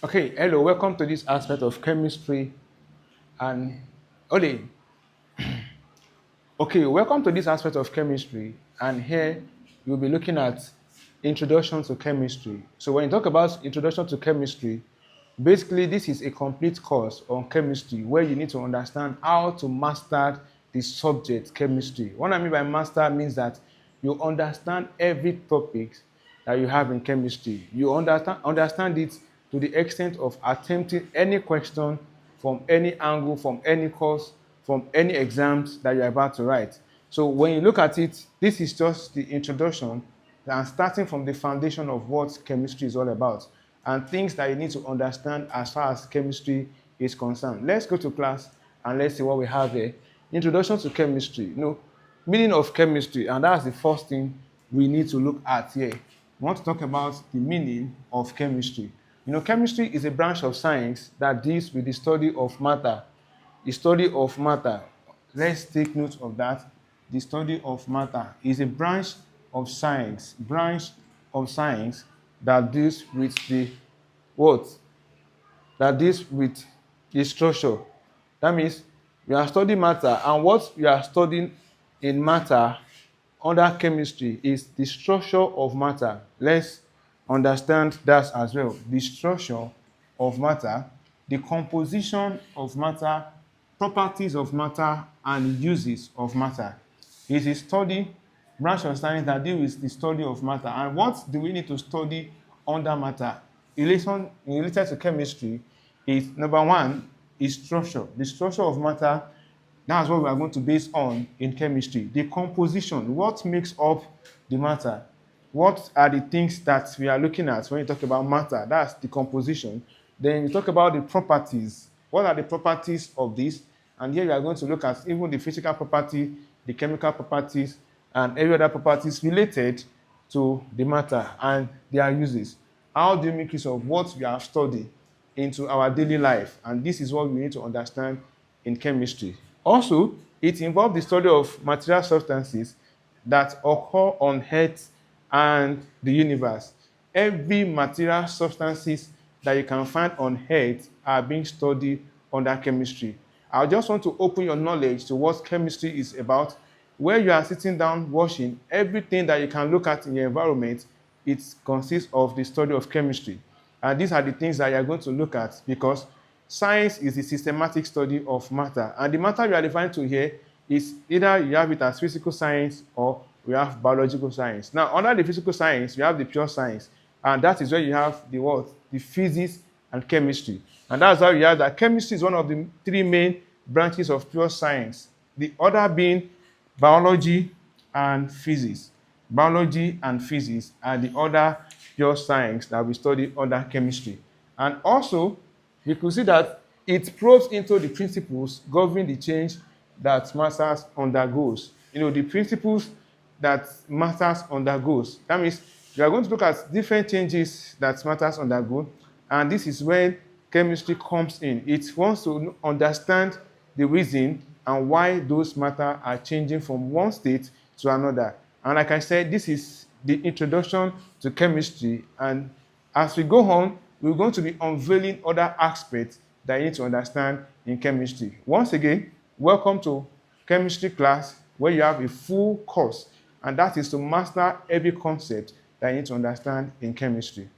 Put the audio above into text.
Okay, hello, welcome to this aspect of chemistry and Ole. Okay, welcome to this aspect of chemistry, and here you'll be looking at introduction to chemistry. So when you talk about introduction to chemistry, basically this is a complete course on chemistry where you need to understand how to master the subject chemistry. What I mean by master means that you understand every topic that you have in chemistry. You understand it to the extent of attempting any question from any angle, from any course, from any exams that you're about to write. So when you look at it, this is just the introduction and starting from the foundation of what chemistry is all about and things that you need to understand as far as chemistry is concerned. Let's go to class and let's see what we have here. Introduction to chemistry. Meaning of chemistry, and that's the first thing we need to look at here. We want to talk about the meaning of chemistry. Chemistry is a branch of science that deals with the study of matter. The study of matter. Let's take note of that. The study of matter is a branch of science that deals with the what? That deals with the structure. That means we are studying matter, and what we are studying in matter under chemistry is the structure of matter. Let's understand that as well. The structure of matter, the composition of matter, properties of matter, and uses of matter. It's a branch of science that deals with the study of matter. And what do we need to study under matter? Related to chemistry is number one is structure. The structure of matter, that's what we are going to base on in chemistry. The composition, what makes up the matter? What are the things that we are looking at when you talk about matter? That's the composition. Then you talk about the properties. What are the properties of this? And here we are going to look at even the physical property, the chemical properties, and every other properties related to the matter and their uses. How do you make use of what we have studied into our daily life? And this is what we need to understand in chemistry. Also, it involves the study of material substances that occur on Earth and the universe. Every material substances that you can find on Earth are being studied under chemistry. I just want to open your knowledge to what chemistry is about. Where you are sitting down watching, everything that you can look at in your environment, it consists of the study of chemistry. And these are the things that you are going to look at because science is the systematic study of matter. And the matter we are referring to here is either you have it as physical science or we have biological science. Now, under the physical science, we have the pure science. And that is where you have the what? The physics and chemistry. And that's why we have that chemistry is one of the three main branches of pure science. The other being biology and physics. Biology and physics are the other pure science that we study under chemistry. And also, you could see that it probes into the principles governing the change that matters undergoes. The principles that matters undergoes. That means we are going to look at different changes that matters undergo, and this is when chemistry comes in. It wants to understand the reason and why those matter are changing from one state to another. And like I said, this is the introduction to chemistry. And as we go on, we're going to be unveiling other aspects that you need to understand in chemistry. Once again, welcome to chemistry class where you have a full course, and that is to master every concept that you need to understand in chemistry.